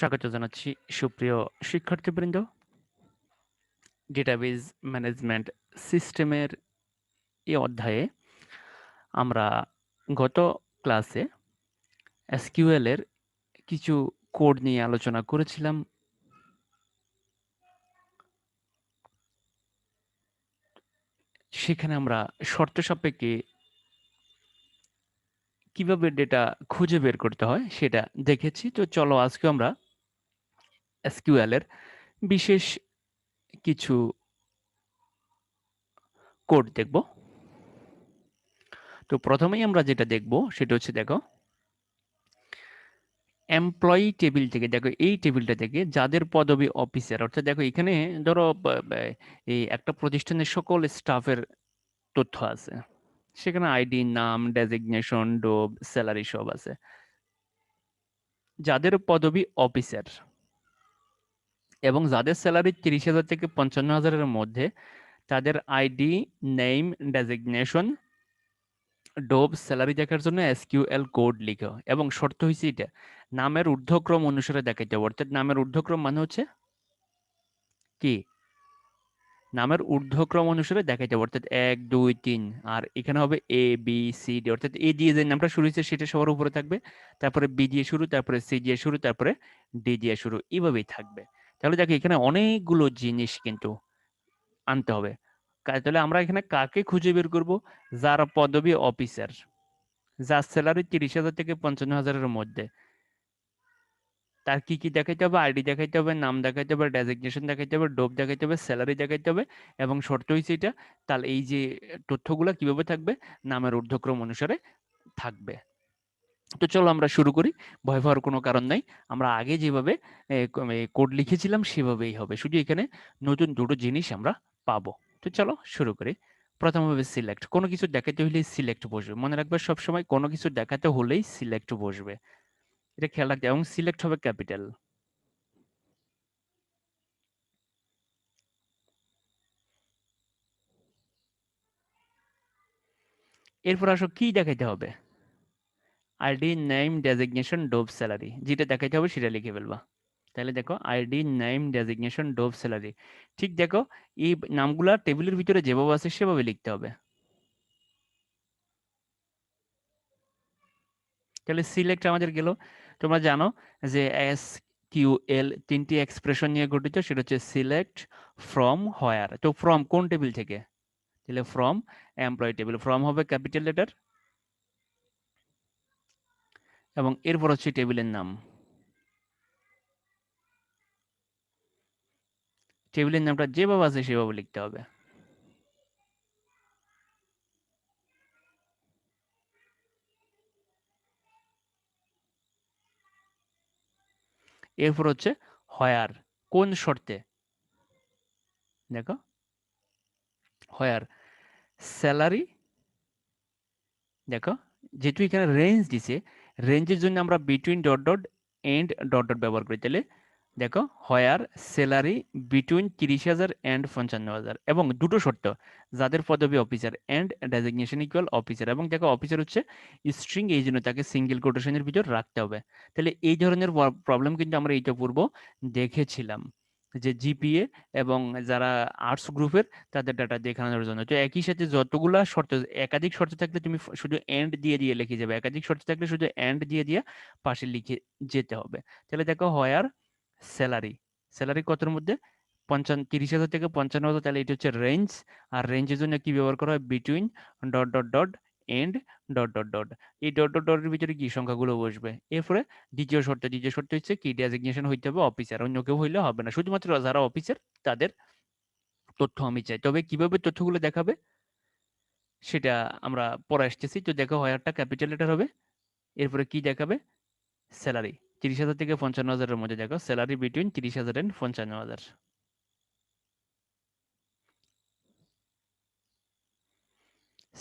স্বাগত জানাচ্ছি সুপ্রিয় শিক্ষার্থীবৃন্দ। ডেটাবেজ ম্যানেজমেন্ট সিস্টেমের এই অধ্যায়ে আমরা গত ক্লাসে এসকিউএল এর কিছু কোড নিয়ে আলোচনা করেছিলাম। সেখানে আমরা শর্ত সাপেক্ষে কিভাবে ডেটা খুঁজে বের করতে হয় সেটা দেখেছি। তো চলো আজকে আমরা এসকিউএল এর বিশেষ কিছু কোড দেখব। তো প্রথমেই আমরা যেটা দেখব সেটা হচ্ছে, দেখো, এমপ্লয়ি টেবিল থেকে, দেখো এই টেবিলটা থেকে যাদের পদবি অফিসার, অর্থাৎ দেখো এখানে ধরো এই একটা প্রতিষ্ঠানের সকল স্টাফের তথ্য আছে। সেখানে আইডি, নাম, ডেজিগনেশন, ডোব, স্যালারি সব আছে। যাদের পদবি অফিসার এবং যাদের স্যালারি 30,000 থেকে 55,000-এর মধ্যে, তাদের আইডি, নেম, ডেজিগনেশন, ডোব, স্যালারি দেখার জন্য এসকিউএল কোড লিখো। এবং শর্ত হয়েছে এটা নামের ঊর্ধ্বক্রম অনুসারে দেখাইতে হবে। অর্থাৎ নামের ঊর্ধ্বক্রম মানে হচ্ছে কি, নামের ঊর্ধ্বক্রম অনুসারে দেখাইতে হবে, অর্থাৎ 1 2 3। আর এখানে হবে এ বি সি ডি, অর্থাৎ এ দিয়ে যে নামটা শুরু হয়েছে সেটা সবার উপরে থাকবে, তারপরে বি দিয়ে শুরু, তারপরে সি দিয়ে শুরু, তারপরে ডি দিয়ে শুরু, এইভাবেই থাকবে। তাহলে দেখো এখানে অনেকগুলো জিনিস কিন্তু আনতে হবে। তাহলে আমরা এখানে কাকে খুঁজে বের করব? যার পদবি অফিসার, যার স্যালারি 30,000 থেকে 55,000-এর মধ্যে, তার কি কি দেখাইতে হবে? আইডি দেখাইতে হবে, নাম দেখাইতে হবে, ডেজিগনেশন দেখাইতে হবে, ডোব দেখাইতে হবে, স্যালারি দেখাইতে হবে। এবং শর্ত হয়েছে এটা, তাহলে এই যে তথ্যগুলো কিভাবে থাকবে? নামের ঊর্ধ্বক্রম অনুসারে থাকবে। তো চলো আমরা শুরু করি। ভয় পাওয়ার কোনো কারণ নাই। আমরা আগে যেভাবে কোড লিখেছিলাম সেভাবেই হবে, শুধু এখানে নতুন দুটো জিনিস আমরা পাবো। তো চলো শুরু করি। প্রথম হবে সিলেক্ট। কোনো কিছু দেখাতে হলেই সিলেক্ট বসবে, মনে রাখবে সবসময় কোনো কিছু দেখাতে হলেই সিলেক্ট বসবে, এটা খেয়াল রাখতে। এবং সিলেক্ট হবে ক্যাপিটাল। এরপর আসো কি দেখাইতে হবে? আইডি, নেম, ডেজিগনেশন, ডোব, স্যালারি, যেটা দেখাইতে হবে সেটা লিখে ফেলবা। তাহলে দেখো আইডি, নেম, ডেজিগনেশন, ডোব, স্যালারি। ঠিক দেখো এই নামগুলা টেবিলের ভিতরে যেভাবে আছে সেভাবে লিখতে হবে। তাহলে সিলেক্ট আমাদের গেল। তোমরা জানো যে এস কিউএল 3টি এক্সপ্রেশন নিয়ে গঠিত, সেটা হচ্ছে সিলেক্ট, ফ্রম, হোয়ার। তো ফ্রম কোন টেবিল থেকে? তাহলে ফ্রম এমপ্লয়ি টেবিল। ফ্রম হবে ক্যাপিটাল লেটার, এবং এরপর হচ্ছে টেবিলের নাম। টেবিলের নামটা যেভাবে আছে সেভাবে লিখতে হবে। এরপর হচ্ছে হোয়ার, কোন শর্তে? দেখো হোয়ার স্যালারি, দেখো যেহেতু এখানে রেঞ্জ দিছে, রেঞ্জের জন্য আমরা between dot dot and dot dot ব্যবহার করি। তাহলে দেখো হোয়ার স্যালারি বিটুইন 30,000 এন্ড 55,000, এবং দুটো শর্ত, যাদের পদবি officer and designation equal officer. এবং দেখো অফিসার হচ্ছে স্ট্রিং, এই জন্য তাকে সিঙ্গেল কোটেশনের ভিতর রাখতে হবে। তাহলে এই ধরনের প্রবলেম কিন্তু আমরা এইটা পূর্ব দেখেছিলাম, যে জিপিএ এবং যারা আর্টস গ্রুপের তাদের ডাটা দেখানোর জন্য। তো একই সাথে যতগুলা শর্ত, একাধিক শর্ত থাকলে তুমি শুধু এন্ড দিয়ে দিয়ে লিখে যাবে, একাধিক শর্ত থাকলে শুধু এন্ড দিয়ে দিয়ে পাশে লিখে যেতে হবে। তাহলে দেখো হোয়ার স্যালারি, স্যালারি কতর মধ্যে? 30,000 থেকে 55,000, তাহলে এটা হচ্ছে রেঞ্জ। আর রেঞ্জের জন্য কি ব্যবহার করা হয়? Between dot dot dot and dot dot dot. এই ডট ডট ডটের ভিতরে কি সংখ্যাগুলো বসবে। এরপরে দ্বিতীয় শর্ত হচ্ছে কি, ডেজিগনেশন হইতে হবে অফিসার, অন্য কেউ হইলে হবে না, শুধুমাত্র যারা অফিসার তাদের তথ্য আমি চাই। তবে কিভাবে তথ্যগুলো দেখাবে সেটা আমরা পরে আসতেছি। তো দেখো হোয়ারটা ক্যাপিটাল লেটার হবে, এরপরে কি দেখাবে? স্যালারি 30,000 থেকে 55,000-এর মধ্যে, দেখো salary between 30,000 and 55,000।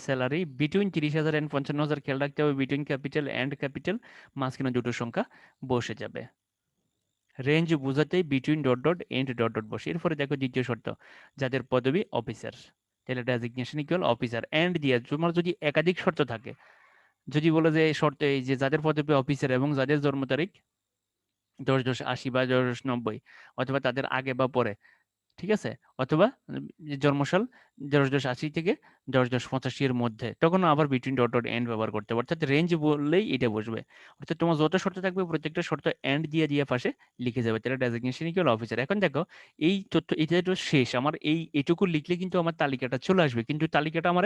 Salary between 30,000 and 55,000, খেয়াল রাখতে হবে বিটুইন ক্যাপিটাল এন্ড ক্যাপিটাল, মাঝখানে দুটো সংখ্যা বসে যাবে। রেঞ্জ বোঝাতেই between dot dot and dot dot বসে। এরপরে দেখো দ্বিতীয় শর্ত, যাদের পদবি অফিসার, তাহলে ডেজিগনেশন ইকুয়াল অফিসার। এন্ড দিয়ে তোমার যদি একাধিক শর্ত থাকে, যদি বলে যে শর্ত এই যে যাদের পদবি অফিসার এবং যাদের জন্ম তারিখ ++80 বা ++90, অথবা তাদের আগে বা পরে, ঠিক আছে? অথবা জন্মসাল ++80 থেকে ++85 এর মধ্যে, তখনও আবার বিটুইন ডট ডট এন্ড ব্যবহার করতে হবে। অর্থাৎ রেঞ্জ বললেই এটা বসবে। অর্থাৎ তোমার যত শর্ত থাকবে প্রত্যেকটা শর্ত এন্ড দিয়ে দিয়ে পাশে লিখে যাবে, তাহলে ডেজিগনেশন ইকুয়াল অফিসার। এখন দেখো এই তথ্য, এটা তো শেষ আমার, এইটুকু লিখলে কিন্তু আমার তালিকাটা চলে আসবে, কিন্তু তালিকাটা আমার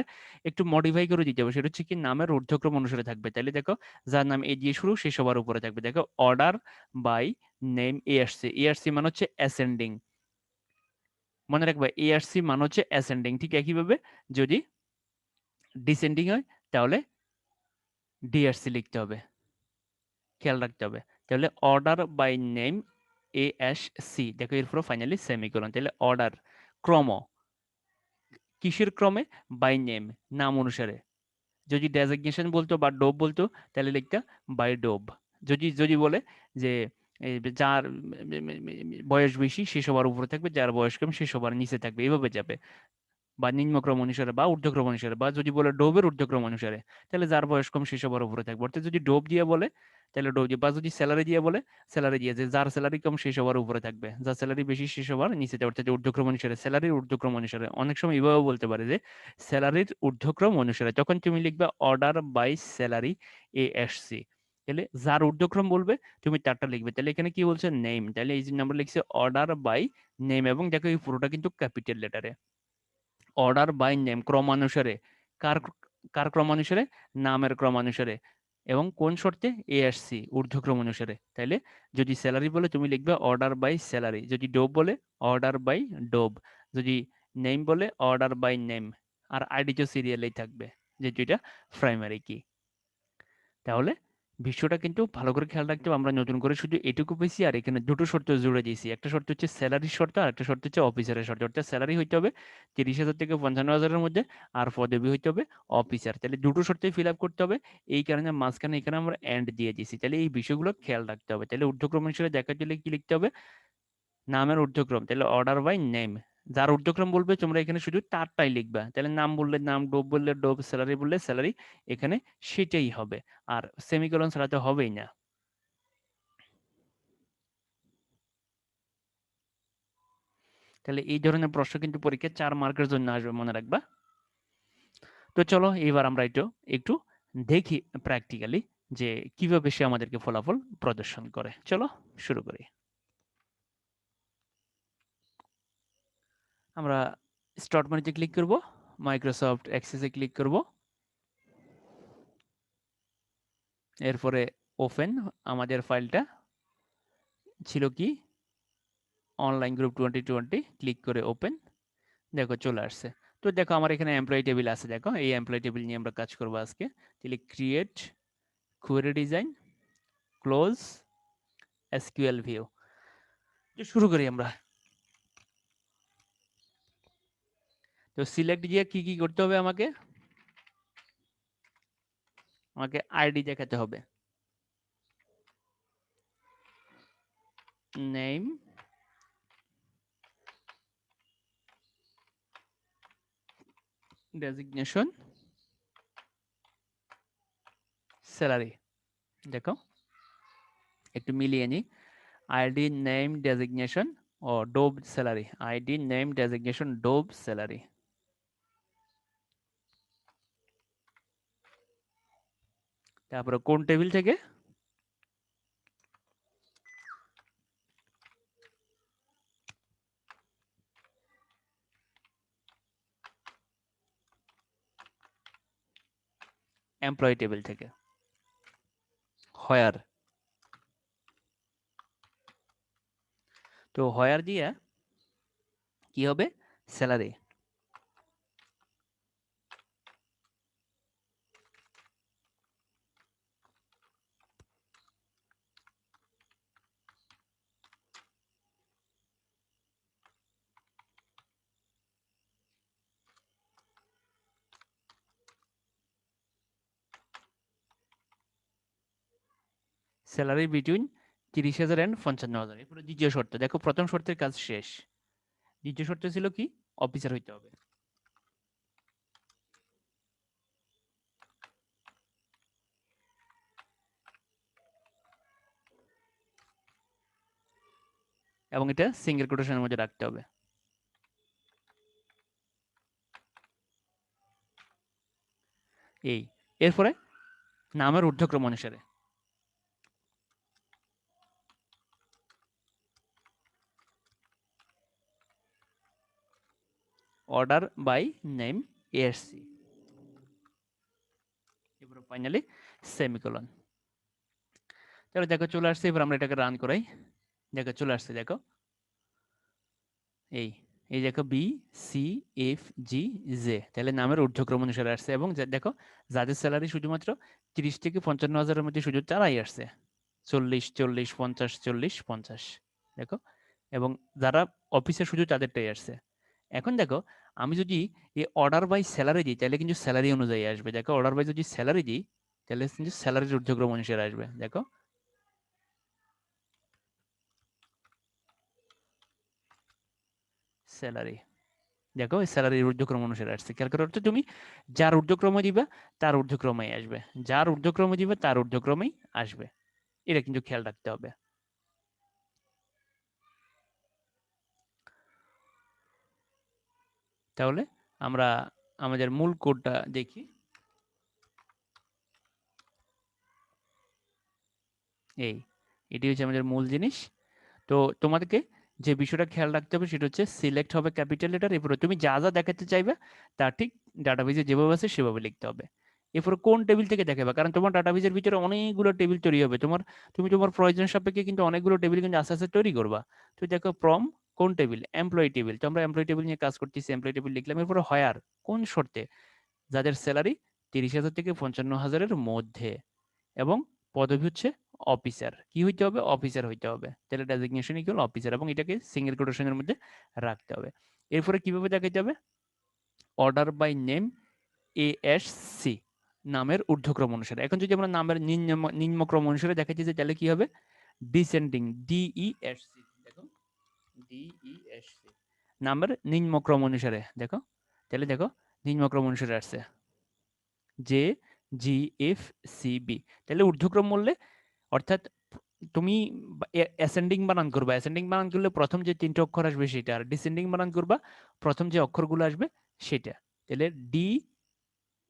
একটু মডিফাই করে দিতে হবে। সেটা হচ্ছে কি, নামের ঊর্ধ্বক্রম অনুসারে থাকবে। তাহলে দেখো, যার নাম এ দিয়ে শুরু সে সবার উপরে থাকবে। দেখো, order by name ARC, ARC মানে হচ্ছে অ্যাসেন্ডিং, মনে রাখবে এআরসি মান হচ্ছে অ্যাসেন্ডিং। ঠিক একইভাবে যদি ডিসেন্ডিং হয় তাহলে ডিআরসি লিখতে হবে, খেয়াল রাখতে হবে। তাহলে অর্ডার বাই নেম এএসসি, দেখো এরপর ফাইনালি সেমিকোলন। তাহলে অর্ডার ক্রম, কিসের ক্রমে? বাই নেম, নাম অনুসারে। যদি ডেজিগনেশন বলতো বা ডোব বলতো তাহলে লিখতা বাই ডোব। যদি যদি বলে যে যার বয়স বেশি সে সবার উপরে থাকবে, যার বয়স কম সে সবার নিচে থাকবে, এভাবে যাবে। বা নিম্নক্রম অনুসারে বা ঊর্ধ্বক্রম অনুসারে, বা যদি বলে ডোবের ঊর্ধ্বক্রম অনুসারে তাহলে যার বয়স কম সে সবার উপরে থাকবে। অর্থাৎ যদি ডোব দিয়ে বলে তাহলে ডোব দিয়ে, বা যদি স্যালারি দিয়ে বলে স্যালারি দিয়ে, যে যার স্যালারি কম সে সবার উপরে থাকবে, যার স্যালারি বেশি সে সবার নিচে থাকবে। অর্থাৎ ঊর্ধ্বক্রম অনুসারে, স্যালারির ঊর্ধ্বক্রম অনুসারে। অনেক সময় এভাবেও বলতে পারে যে স্যালারির ঊর্ধ্বক্রম অনুসারে, তখন তুমি লিখবে অর্ডার বাই স্যালারি এএসসি। তাহলে যার ঊর্ধ্বক্রম বলবে তুমি তারটা লিখবে। তাহলে এখানে কি বলছে? নেম। তাহলে এই যে নাম্বার লিখছে অর্ডার বাই নেম, এবং দেখো এই পুরোটা কিন্তু ক্যাপিটাল লেটারে। অর্ডার বাই নেম ক্রমানুসারে, কার কার ক্রমানুসারে? নামের ক্রমানুসারে। এবং কোন শর্তে? এআরসি ঊর্ধ্বক্রম অনুসারে। তাইলে যদি স্যালারি বলে তুমি লিখবে অর্ডার বাই স্যালারি, যদি ডোব বলে অর্ডার বাই ডোব, যদি নেম বলে অর্ডার বাই নেম। আর আইডি তো সিরিয়ালেই থাকবে, যেহেতু এটা প্রাইমারি কি। তাহলে বিষয়টা কিন্তু ভালো করে খেয়াল রাখতে হবে। আমরা নতুন করে শুধু এটুকু পেয়েছি, আর এখানে দুটো শর্ত জুড়ে দিয়েছি। একটা শর্ত হচ্ছে স্যালারির শর্ত, আর একটা শর্ত হচ্ছে অফিসারের শর্ত। অর্থাৎ স্যালারি হইতে হবে 30,000 থেকে 55,000-এর মধ্যে, আর পদবি হইতে হবে অফিসার। তাহলে দুটো শর্তই ফিল আপ করতে হবে। এই কারণে মাঝখানে এখানে আমরা এন্ড দিয়ে দিয়েছি। তাহলে এই বিষয়গুলো খেয়াল রাখতে হবে। তাহলে ঊর্ধ্বক্রম অনুসারে দেখার জন্য কি লিখতে হবে? নামের ঊর্ধ্বক্রম, তাহলে অর্ডার বাই নেম। যার ঊর্ধ্বক্রম বলবে তোমরা এখানে শুধু তারটাই লিখবা। তাহলে নাম বললে নাম, ডোব বললে ডোব, স্যালারি বললে স্যালারি, এখানে সেটাই হবে। আর সেমিকোলন ছাড়া তো হবেই না। তাহলে এই ধরনের প্রশ্ন কিন্তু পরীক্ষায় 4 মার্কের জন্য আসবে, মনে রাখবা। তো চলো এবার আমরা একটু একটু দেখি প্র্যাকটিক্যালি যে কিভাবে সে আমাদেরকে ফলাফল প্রদর্শন করে। চলো শুরু করি। আমরা স্টার্ট মেনুতে ক্লিক করব, মাইক্রোসফট এক্সেসে ক্লিক করব, এরপরে ওপেন। আমাদের ফাইলটা ছিল কি? অনলাইন গ্রুপ 2020, ক্লিক করে ওপেন। দেখো চলে আসছে। তো দেখো আমার এখানে এমপ্লয়ি টেবিল আছে। দেখো এই এমপ্লয়ি টেবিল নিয়ে আমরা কাজ করবো আজকে। তাহলে create, query design, close, SQL view. শুরু করি আমরা। তো সিলেক্ট দিয়ে কি কি করতে হবে? আমাকে আমাকে আইডি দেখাতে হবে, নেম, ডেজিগনেশন, স্যালারি। দেখো একটু মিলিয়ে নি, আইডি, নেম, ডেজিগনেশন ও ডোব, স্যালারি। আইডি, নেম, ডেজিগনেশন, ডোব, স্যালারি। তারপরে কোন টেবিল থেকে? এমপ্লয়ি টেবিল থেকে। হয়ার, তো হয়ার দিয়ে কি হবে? স্যালারি। Salary between 30,000 and 55,000। এরপরে দ্বিতীয় শর্ত। দেখো প্রথম শর্তের কাজ শেষ, দ্বিতীয় শর্ত ছিল কি? অফিসার হইতে হবে। এবং এটা সিঙ্গেল কোটেশনের মধ্যে রাখতে হবে। এই এরপরে নামের ঊর্ধ্বক্রম অনুসারে অর্ডার বাই নেম এএসসি, এরপরে ফাইনালি সেমিকোলন। তাহলে দেখো চলে আসছে। এবার আমরা এটাকে রান করাই। দেখো চলে আসছে। দেখো এই এই দেখো B C F G J, তাহলে নামের ঊর্ধ্বক্রম অনুসারে আসছে। এবং দেখো যাদের স্যালারি শুধুমাত্র 30 থেকে 55,000-এর মধ্যে শুধু তারাই আসছে, 40 40 50 40 50। দেখো, এবং যারা অফিসে শুধু তাদেরটাই আসছে। এখন দেখো আমি যদি এই অর্ডার বাই স্যালারি দিই তাহলে কিন্তু স্যালারি অনুযায়ী আসবে। দেখো অর্ডার বাই যদি স্যালারি দিই তাহলে কিন্তু স্যালারির ঊর্ধ্বক্রম অনুসারে আসবে। দেখো স্যালারি, দেখো স্যালারির ঊর্ধ্বক্রম অনুসারে আসছে। খেয়াল করার অর্থ তুমি যার ঊর্ধ্বক্রমে দিবা তার ঊর্ধ্বক্রমেই আসবে, যার ঊর্ধ্বক্রমে দিবে তার ঊর্ধ্বক্রমেই আসবে। এটা কিন্তু খেয়াল রাখতে হবে। তাহলে আমরা আমাদের মূল কোডটা দেখি। এটি হচ্ছে আমাদের মূল জিনিস। তো তোমাদেরকে যে বিষয়টা খেয়াল রাখতে হবে সেটা হচ্ছে সিলেক্ট হবে ক্যাপিটাল লেটার, এরপরে তুমি যা যা দেখাতে চাইবে তা ঠিক ডাটাবেজে যেভাবে আছে সেভাবে লিখতে হবে। এরপরে কোন টেবিল থেকে দেখাবে, কারণ তোমার ডাটাবেজের ভিতরে অনেকগুলো টেবিল তৈরি হবে। তুমি তোমার প্রয়োজন সাপেক্ষে কিন্তু অনেকগুলো টেবিল কিন্তু আস্তে আস্তে তৈরি করবা। তো দেখো ফ্রম কোন টেবিল, এমপ্লয়ি টেবিল, তো আমরা এমপ্লয়ি টেবিল নিয়ে কাজ করতেছি, এমপ্লয়ি টেবিল লিখলাম। এরপরে হায়ার কোন শর্তে, যাদের স্যালারি 30,000 থেকে 55,000-এর মধ্যে, এবং পদবি হচ্ছে অফিসার। কি হইতে হবে, অফিসার হইতে হবে। তাহলে ডেজিগনেশন ইকুয়াল অফিসার, এবং এটাকে সিঙ্গেল কোটেশনের মধ্যে রাখতে হবে। এরপরে কিভাবে দেখাইতে হবে, অর্ডার বাই নেম এএসসি, নামের ঊর্ধ্বক্রম অনুসারে। এখন যদি আমরা নামের নিম্নক্রম অনুসারে দেখাইতে চাই তাহলে কি হবে, ডিসেন্ডিং ডিইএসসি। দেখো ডিইএসসি, নামের নিম্নক্রম অনুসারে। দেখো তাহলে দেখো নিম্নক্রম অনুসারে আসছে J G F C B. তাহলে ঊর্ধ্বক্রম বললে অর্থাৎ তুমি অ্যাসেন্ডিং বানান করবা, অ্যাসেন্ডিং বানান করলে প্রথম যে 3টে অক্ষর আসবে সেটা, আর ডিসেন্ডিং বানান করবা প্রথম যে অক্ষরগুলো আসবে সেটা। তাহলে ডি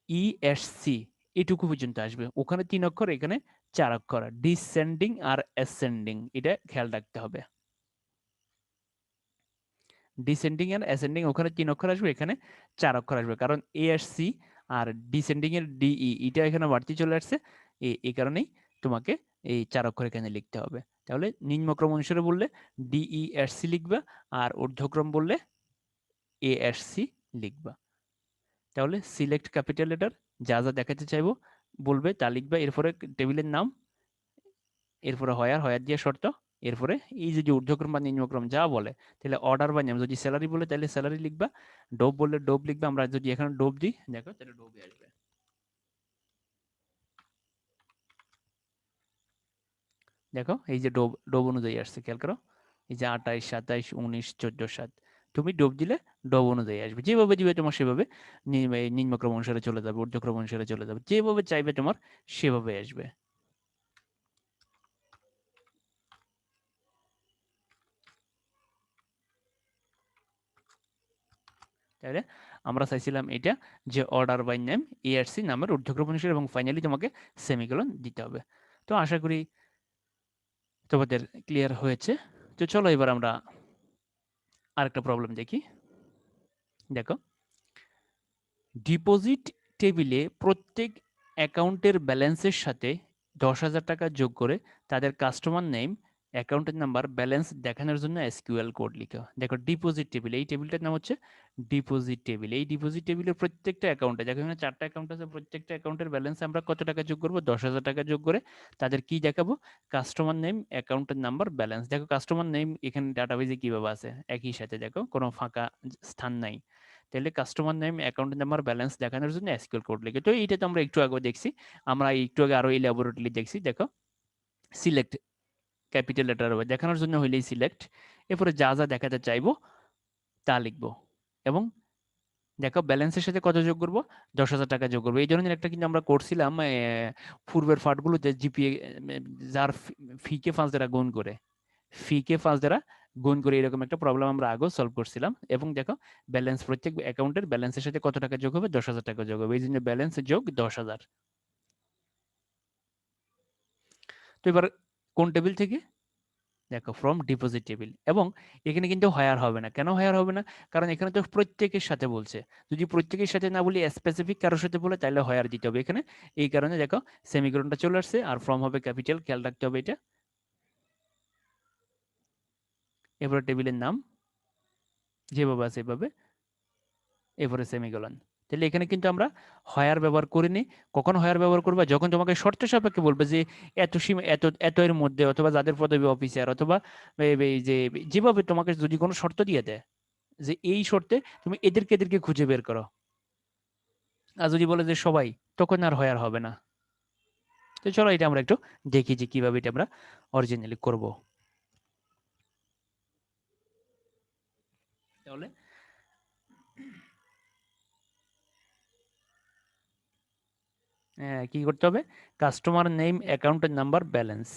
ই এস সি এটুকু পর্যন্ত আসবে, ওখানে 3 অক্ষর এখানে 4 অক্ষর। ডিসেন্ডিং আর অ্যাসেন্ডিং এটা খেয়াল রাখতে হবে। ডিসেন্ডিং আর অ্যাসেন্ডিং ওখানে 3 অক্ষর আসবে, এখানে 4 অক্ষর আসবে, কারণ এ এস সি আর ডিসেন্ডিং এর ডিই এটা এখানে বাড়তি চলে আসছে। এই কারণেই তোমাকে এই 4 অক্ষর এখানে লিখতে হবে। তাহলে নিম্নক্রম অনুসারে বললে ডিই এস সি লিখবা, আর ঊর্ধ্বক্রম বললে এ এস সি লিখবা। তাহলে সিলেক্ট ক্যাপিটাল লেটার, যা যা দেখাতে চাইবো বলবে তা লিখবে। এরপরে টেবিলের নাম, এরপরে হয়ার, হয়ার দিয়ে শর্ত, এরপরে এই যে ঊর্ধ্বক্রম বা নিম্নক্রম যা বলে, তাহলে অর্ডার বা নেম, যদি স্যালারি বলে তাহলে স্যালারি লিখবা, ডোব বললে ডোব লিখবা। আমরা যদি এখানে ডোব দিই দেখো তাহলে ডোবে আসবে। দেখো এই যে ডোব, ডোব অনুযায়ী আসছে, খেয়াল করো। এই যে 28 27 19 14 7, তুমি ডোব দিলে ডোব অনুযায়ী আসবে। যেভাবে দিবে তোমার সেভাবে নিম্নক্রম অনুসারে চলে যাবে, ঊর্ধ্বক্রম অনুসারে চলে যাবে, যেভাবে চাইবে তোমার সেভাবে আসবে। তাহলে আমরা চাইছিলাম এটা, যে অর্ডার বাই নেম এআরসি, নামের ঊর্ধ্বক্রম অনুসারে, এবং ফাইনালি তোমাকে সেমিকোলন দিতে হবে। তো আশা করি তোমাদের ক্লিয়ার হয়েছে। তো চলো এবার আমরা আরেকটা প্রবলেম দেখি। দেখো ডিপোজিট টেবিলে প্রত্যেক অ্যাকাউন্টের ব্যালেন্সের সাথে 10,000 টাকা যোগ করে তাদের কাস্টমার নেম, অ্যাকাউন্টের নাম্বার, ব্যালেন্স দেখানোর জন্য এসকিউএল কোড লিখো। দেখো ডিপোজিট টেবিল, এই টেবিলটার নাম হচ্ছে ডিপোজিট টেবিল। এই ডিপোজিট টেবিলের প্রত্যেকটা অ্যাকাউন্টে, দেখো এখানে 4টা অ্যাকাউন্ট আছে, প্রত্যেকটা অ্যাকাউন্টের ব্যালেন্স আমরা কত টাকা যোগ করবো, 10,000 টাকা যোগ করে তাদের কি দেখাবো, কাস্টমার নেম, অ্যাকাউন্টের নাম্বার, ব্যালেন্স। দেখো কাস্টমার নেম এখানে ডাটাবেজে কিভাবে আছে, একই সাথে দেখো কোনো ফাঁকা স্থান নাই। তাহলে customer name, account number, balance দেখানোর জন্য এসকিউএল কোড লিখে। তো এইটা তো আমরা একটু আগে দেখছি, আমরা একটু আগে আরো ইলাবোরেটলি দেখছি। দেখো সিলেক্ট ক্যাপিটাল লেটার দেখানোর জন্য হইলেই সিলেক্ট, এরপরে যা যা দেখাতে চাইবো তা লিখবো, এবং দেখো ব্যালেন্সের সাথে কত যোগ করবো, 10,000 টাকা যোগ করবো। এই ধরনের একটা কিন্তু আমরা করছিলাম পূর্বের পার্টগুলোতে, জিপিএ যার ফি কে 5 দ্বারা গুণ করে, ফি কে 5 দ্বারা গুণ করে এরকম একটা প্রবলেম আমরা আগেও সলভ করছিলাম। এবং দেখো ব্যালেন্স, প্রত্যেক অ্যাকাউন্টের ব্যালেন্সের সাথে কত টাকা যোগ হবে? 10,000 টাকা যোগ হবে। এই জন্য ব্যালেন্স যোগ 10,000। তো এবার কোন টেবিল থেকে? দেখো ফ্রম ডিপোজিট টেবিল। এবং এখানে কিন্তু হায়ার হবে না। কেন হায়ার হবে না? কারণ এখানে তো প্রত্যেকের সাথে বলছে। যদি প্রত্যেকের সাথে না বলি, স্পেসিফিক কারোর সাথে বলে, তাহলে হায়ার দিতে হবে এখানে। এই কারণে দেখো সেমিকোলনটা চলে আসছে, আর ফ্রম হবে ক্যাপিটাল, খেয়াল রাখতে হবে এটা। এরপরে টেবিলের নাম যেভাবে আছে এভাবে, এরপরে সেমিকোলন। তাহলে এখানে কিন্তু আমরা হায়ার ব্যবহার করিনি। কখন হায়ার ব্যবহার করবে? যখন তোমাকে শর্ত সাপেক্ষে বলবে যে এত সীমা, এত এত এর মধ্যে, অথবা যাদের পদবি অফিসার, অথবা এই যে যেভাবে তোমাকে যদি কোনো শর্ত দিয়ে দেয় যে এই শর্তে তুমি এদেরকে এদেরকে খুঁজে বের করো, আর যদি বলে যে সবাই, তখন আর হায়ার হবে না। তো চলো এটা আমরা একটু দেখি যে কিভাবে এটা আমরা অরিজিনালি করব। তাহলে কি করতে হবে? কাস্টমার নেম, অ্যাকাউন্টের number, balance.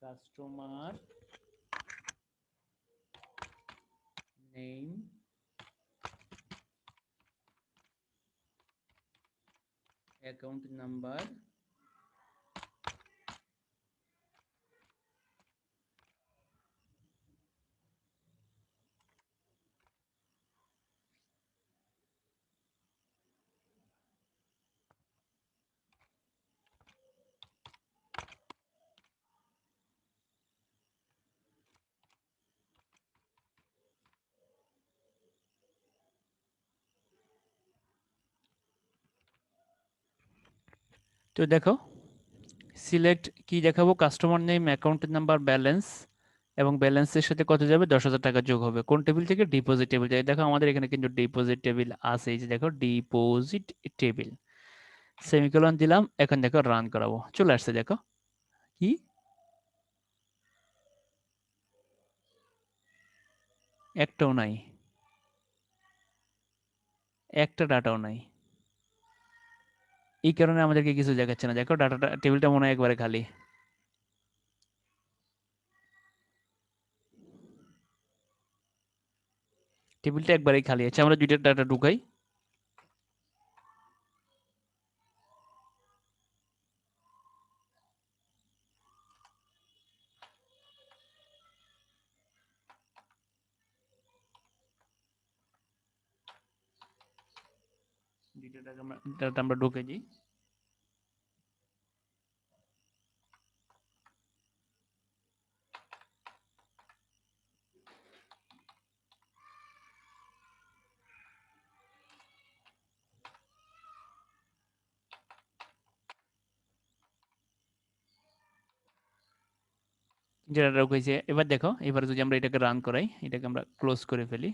Customer name, account number, তো দেখো সিলেক্ট কি দেখাবো? কাস্টমার নেম, অ্যাকাউন্টের নাম্বার, ব্যালেন্স। এবং ব্যালেন্সের সাথে কত যাবে? 10,000 টাকা যোগ হবে। কোন টেবিল থেকে? ডিপোজিট টেবিল থেকে। দেখো আমাদের এখানে কিন্তু ডিপোজিট টেবিল আছে, এই যে দেখো ডিপোজিট টেবিল। সেমিকোলন দিলাম, এখন দেখো রান করাবো, চলে আসছে। দেখো কি, একটাও নাই, একটা ডাটাও নাই। এই কারণে আমাদেরকে কিছু দেখাচ্ছে না। দেখো ডাটাটা, টেবিলটা মনে হয় একবারে খালি। টেবিলটা একবারেই খালি আছে। আমরা দুইটা ডাটা ঢুকাই। দুইটা ডাটা আমরা ঢুকে দিই। যেটা ঢুকেছে, এবার দেখো, এবার যদি আমরা এটাকে রান করাই, এটাকে আমরা ক্লোজ করে ফেলি।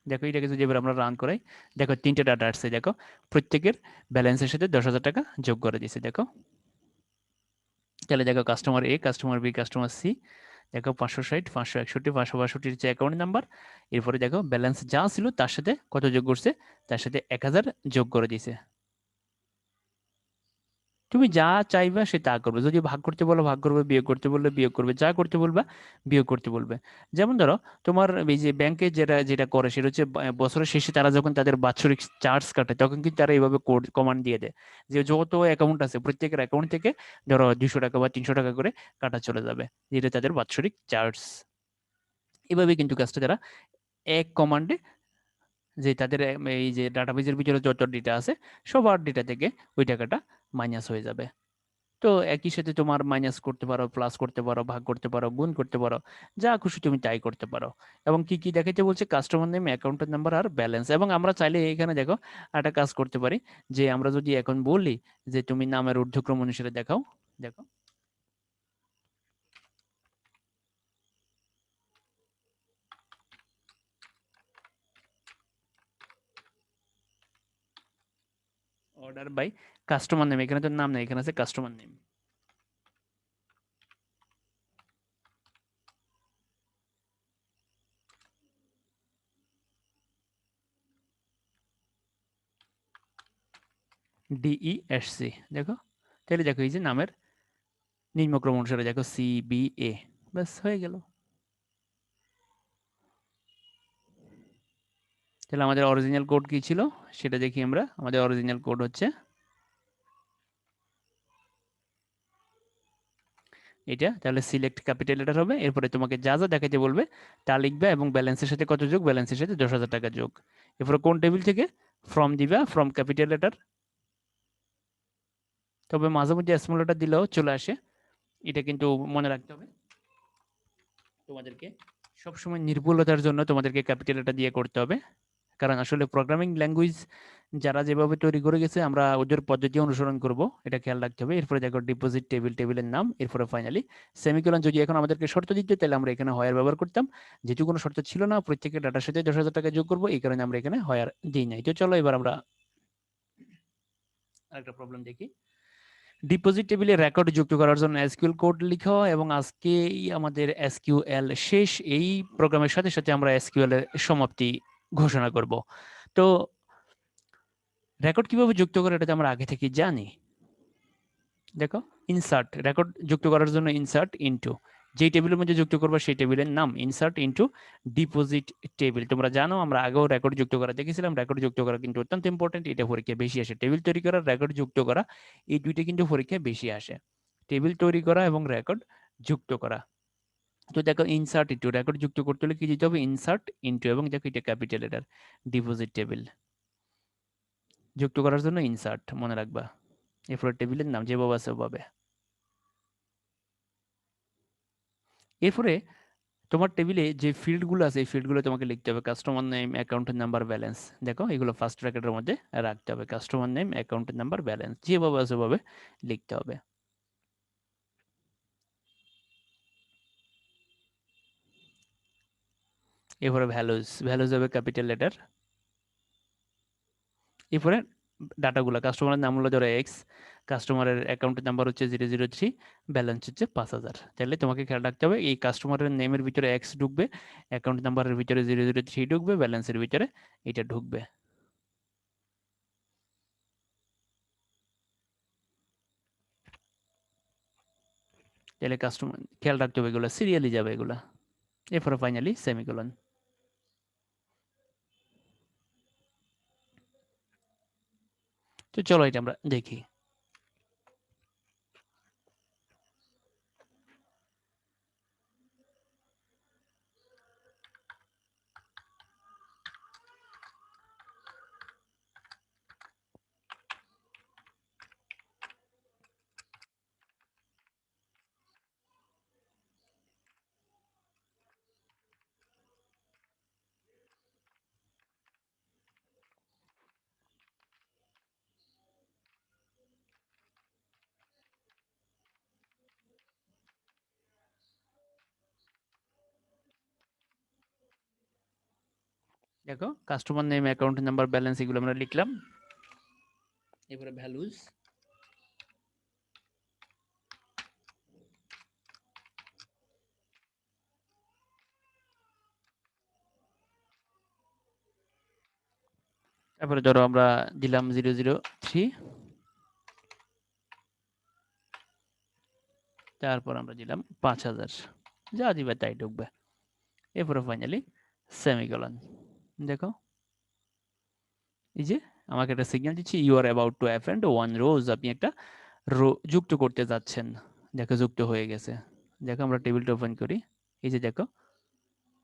দেখো এটাকে যদি এবার আমরা রান করাই, দেখো তিনটে ডাটা আসছে। দেখো প্রত্যেকের ব্যালেন্সের সাথে 10,000 টাকা যোগ করে দিয়েছে। দেখো তাহলে দেখো কাস্টমার এ, কাস্টমার বি, কাস্টমার সি, দেখো 560, 561, 562 হচ্ছে অ্যাকাউন্ট নাম্বার। এরপরে দেখো ব্যালেন্স যা ছিল তার সাথে কত যোগ করছে? তার সাথে 1,000 যোগ করে দিয়েছে। তুমি যা চাইবা সে তা করবে। যদি ভাগ করতে বলো ভাগ করবে, বিয়োগ করতে বললে বিয়োগ করবে, যা করতে বলবা বিয়োগ করতে বলবে। যেমন ধরো তোমার এই যে ব্যাংকে যেটা যেটা করে সেটা হচ্ছে বছরের শেষে তারা যখন তাদের বাৎসরিক চার্জ কাটে, তখন কিন্তু তারা এইভাবে কোড কমান্ড দিয়ে দেয় যে যত অ্যাকাউন্ট আছে প্রত্যেকের অ্যাকাউন্ট থেকে ধরো 200 টাকা বা 300 টাকা করে কাটা চলে যাবে, যেটা তাদের বাৎসরিক চার্জ। এভাবে কিন্তু কাজটা তারা এক কমান্ডে, যে তাদের এই যে ডাটাবেজের ভিতরে যত ডেটা আছে সবার ডেটা থেকে ওই টাকাটা মাইনাস হয়ে যাবে। তো একই সাথে তোমার মাইনাস করতে পারো, প্লাস করতে পারো, ভাগ করতে পারো, গুণ করতে পারো, যা খুশি তুমি তাই করতে পারো। এবং কি কি দেখাইতে বলছে? কাস্টমার নেম, অ্যাকাউন্টের নাম্বার আর ব্যালেন্স। এবং আমরা চাইলে এখানে দেখো একটা কাজ করতে পারি, যে আমরা যদি এখন বলি যে তুমি নামের ঊর্ধ্বক্রম অনুসারে দেখাও, দেখো অর্ডার বাই কাস্টমার নেম, এখানে তো নাম নেই, এখানে আছে কাস্টমার নেম। DESC দেখো, তাহলে দেখো এই যে নামের নিম্নক্রম অনুসারে দেখো CBA, ব্যাস হয়ে গেল। তাহলে আমাদের অরিজিনাল কোড কি ছিল সেটা দেখি আমরা। আমাদের অরিজিনাল কোড হচ্ছে এটা। তাহলে সিলেক্ট ক্যাপিটাল লেটার হবে, এরপরে তোমাকে যা যা দেখাইতে বলবে তা লিখবে এবং ব্যালেন্সের সাথে কত যোগ, ব্যালেন্সের সাথে 10,000 টাকা যোগ। এরপরে কোন টেবিল থেকে, ফ্রম দিবা, ফ্রম ক্যাপিটাল লেটার। তবে মাঝে মধ্যে স্মল লেটার দিলেও চলে আসে, এটা কিন্তু মনে রাখতে হবে তোমাদেরকে। সবসময় নির্ভুলতার জন্য তোমাদেরকে ক্যাপিটাল লেটার দিয়ে করতে হবে, কারণ আসলে প্রোগ্রামিং ল্যাঙ্গুয়েজ যারা যেভাবে তৈরি করে গেছে আমরা ওদের পদ্ধতি অনুসরণ করব, এটা খেয়াল রাখতে হবে। এরপরে দেখো ডিপোজিট টেবিল, টেবিলের নাম, এরপরে ফাইনালি সেমিকোলন। যদি এখন আমাদেরকে শর্ত দিত তাহলে আমরা এখানে হয়ার ব্যবহার করতাম, যেহেতু কোনো শর্ত ছিল না, প্রত্যেকের ডাটার সাথে 10,000 টাকা যোগ করবো, এই কারণে আমরা এখানে হয়ার দিই নাই। তো চলো এবার আমরা আরেকটা প্রবলেম দেখি। ডিপোজিট টেবিলে রেকর্ড যুক্ত করার জন্য এসকিউএল কোড লিখো, এবং আজকেই আমাদের এসকিউএল শেষ। এই প্রোগ্রামের সাথে সাথে আমরা এসকিউএল এর সমাপ্তি ঘোষণা করব। তো রেকর্ড কিভাবে যুক্ত করে এটা আমরা আগে থেকে জানি। দেখো ইনসার্ট, রেকর্ড যুক্ত করার জন্য ইনসার্ট ইনটু, যেই টেবিলের মধ্যে যুক্ত করবো সেই টেবিলের নাম ইনসার্ট ইনটু ডিপোজিট টেবিল। তোমরা জানো আমরা আগেও রেকর্ড যুক্ত করা দেখেছিলাম, রেকর্ড যুক্ত করা কিন্তু অত্যন্ত ইম্পর্টেন্ট, এটা পরীক্ষায় বেশি আসে। টেবিল তৈরি করা, রেকর্ড যুক্ত করা, এই দুইটা কিন্তু পরীক্ষায় বেশি আসে, টেবিল তৈরি করা এবং রেকর্ড যুক্ত করা। তো দেখো ইনসার্ট ইনটু, রেকর্ড যুক্ত করতে হলে কি দিতে হবে, ইনসার্ট ইনটু, এবং দেখো এটা ক্যাপিটাল লেটার, ডিপোজিট টেবিল যুক্ত করার জন্য ইনসার্ট মনে রাখবা, এরপর টেবিলের নাম যেভাবে আছে ওভাবে। এরপরে তোমার টেবিলে যে ফিল্ডগুলো আছে এই ফিল্ডগুলো তোমাকে লিখতে হবে, কাস্টমার নেম, অ্যাকাউন্টের নাম্বার, ব্যালেন্স। দেখো এগুলো ফার্স্ট ব্র্যাকেটের মধ্যে রাখতে হবে, কাস্টমার নেম, অ্যাকাউন্টের নাম্বার, ব্যালেন্স, যেভাবে আছে ওভাবে লিখতে হবে। এরপরে ভ্যালুজ, ভ্যালুজ হবে ক্যাপিটাল লেটার। এরপরে ডাটাগুলো, কাস্টমারের নাম হলো ধরো এক্স, কাস্টমারের অ্যাকাউন্টের নাম্বার হচ্ছে 003, ব্যালেন্স হচ্ছে 5,000। তাহলে তোমাকে খেয়াল রাখতে হবে এই কাস্টমারের নেমের ভিতরে এক্স ঢুকবে, অ্যাকাউন্ট নাম্বারের ভিতরে 003 ঢুকবে, ব্যালেন্সের ভিতরে এটা ঢুকবে। তাহলে কাস্টমার খেয়াল রাখতে হবে, এগুলো সিরিয়ালি যাবে এগুলা। এরপরে ফাইনালি সেমিকোলন। তো চলো এটা আমরা দেখি। দেখো customer name, account number, balance এগুলো আমরা লিখলাম। এরপরে ভ্যালুজ, তারপরে ধরো আমরা দিলাম 003, তারপর আমরা দিলাম 5,000, যা দিবে তাই ঢুকবে। এরপরে ফাইনালি সেমিকোলন। দেখো এই যে আমাকে একটা সিগন্যাল দিচ্ছি, you are about to append one rows, আপনি একটা রো যুক্ত করতে যাচ্ছেন। দেখো যুক্ত হয়ে গেছে। দেখো আমরা টেবিলটা ওপেন করি, এই যে দেখো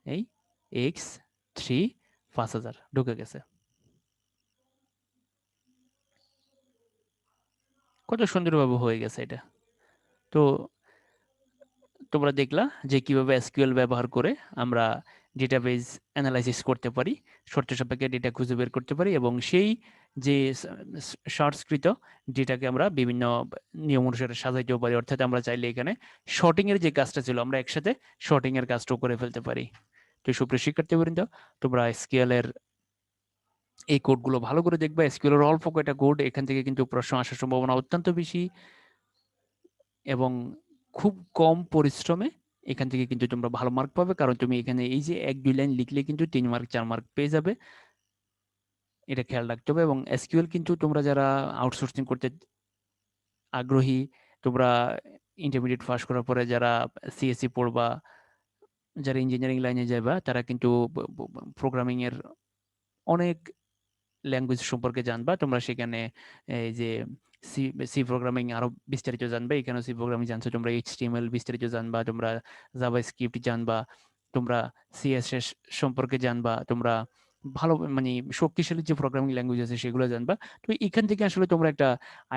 এই x3 5,000 ঢুকে গেছে। কত সুন্দরভাবে হয়ে গেছে এটা। তো তোমরা দেখলা যে কিভাবে এসকিউএল ব্যবহার করে আমরা ডেটাবেজ অ্যানালাইসিস করতে পারি, শর্ত সাপেক্ষে ডেটা খুঁজে বের করতে পারি, এবং সেই যে শর্টসকৃত ডেটাকে আমরা বিভিন্ন নিয়ম অনুসারে সাজাইতেও পারি। অর্থাৎ আমরা চাইলে এখানে শর্টিং এর যে কাজটা ছিল আমরা একসাথে শর্টিং এর কাজটাও করে ফেলতে পারি। তো সুপ্রিয় শিক্ষার্থীবৃন্দ, তোমরা এসকিউএল এর এই কোডগুলো ভালো করে দেখবা। এসকিউএল এর অল্প কয়টা কোড, এখান থেকে কিন্তু প্রশ্ন আসার সম্ভাবনা অত্যন্ত বেশি, এবং খুব কম পরিশ্রমে এখান থেকে কিন্তু তোমরা ভালো মার্ক পাবে, কারণ তুমি এখানে এই যে 1-2 লাইন লিখলে কিন্তু 3 মার্ক 4 মার্ক পেয়ে যাবে। এটা খেয়াল রাখতে হবে। এবং এসকিউএল কিন্তু তোমরা যারা আউটসোর্সিং করতে আগ্রহী, তোমরা ইন্টারমিডিয়েট পাস করার পরে যারা সিএসসি পড়বা, যারা ইঞ্জিনিয়ারিং লাইনে যাবা, তারা কিন্তু প্রোগ্রামিং এর অনেক ল্যাঙ্গুয়েজ সম্পর্কে জানবা। তোমরা সেখানে এই যে সি সি প্রোগ্রামিং আরো বিস্তারিত জানবে। এখানে সি প্রোগ্রামিং জানছো, তোমরা এইচটিএমএল বিস্তারিত জানবা, তোমরা জাভাস্ক্রিপ্ট জানবা, তোমরা সিএসএস সম্পর্কে জানবা, তোমরা ভালো মানে শক্তিশালী যে প্রোগ্রামিং ল্যাঙ্গুয়েজ আছে সেগুলো জানবা। তো এখান থেকে আসলে তোমরা একটা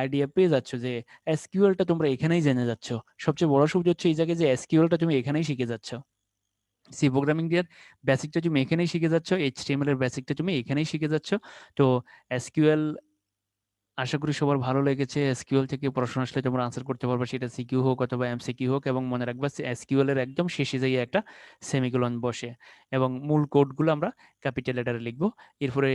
আইডিয়া পেয়ে যাচ্ছ যে এসকিউএলটা তোমরা এখানেই জেনে যাচ্ছ। সবচেয়ে বড় সুবিধা হচ্ছে এই জায়গায় যে এসকিউএলটা তুমি এখানেই শিখে যাচ্ছ। সি প্রোগ্রামিং এর বেসিকটা তুমি এখানেই শিখে যাচ্ছ, এইচটিএমএল এর বেসিকটা তুমি এখানেই শিখে যাচ্ছ। তো এসকিউএল আশা করি সবার ভালো লেগেছে। এসকিউএল থেকে প্রশ্ন আসলে তোমরা আনসার করতে পারবে, সেটা সিকিউ হোক অথবা এমসিকিউ হোক। এবং মনে রাখবা এসকিউএল এর একদম শেষে যাই একটা সেমিকোলন বসে, এবং মূল কোডগুলো আমরা ক্যাপিটাল লেটারে লিখবো। এরপরে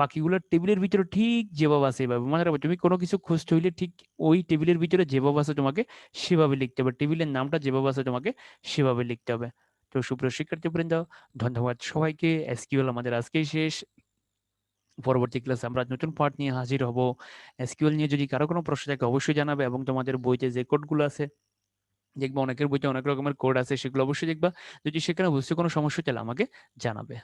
বাকিগুলো টেবিলের ভিতরে ঠিক যেভাবে আছে এভাবে মনে রাখবে। তুমি কোনো কিছু খুঁজতে হইলে ঠিক ওই টেবিলের ভিতরে যেভাবে আছে তোমাকে সেভাবে লিখতে হবে, টেবিলের নামটা যেভাবে আছে তোমাকে সেভাবে লিখতে হবে। তো সুপ্রিয় শিক্ষার্থীবৃন্দ, ধন্যবাদ সবাইকে। এসকিউএল আমাদের আজকেই শেষ। পরবর্তী ক্লাসে আমরা নতুন পার্ট নিয়ে হাজির হব। এসকিউএল নিয়ে যদি কারো কোনো প্রশ্ন থাকে অবশ্যই জানাবে, এবং তোমাদের বইতে যে কোডগুলো আছে, দেখবা অনেকের বইতে অনেক রকমের কোড আছে, সেগুলো অবশ্যই দেখবা। যদি সেখানে বুঝতে কোনো সমস্যা তাহলে আমাকে জানাবে।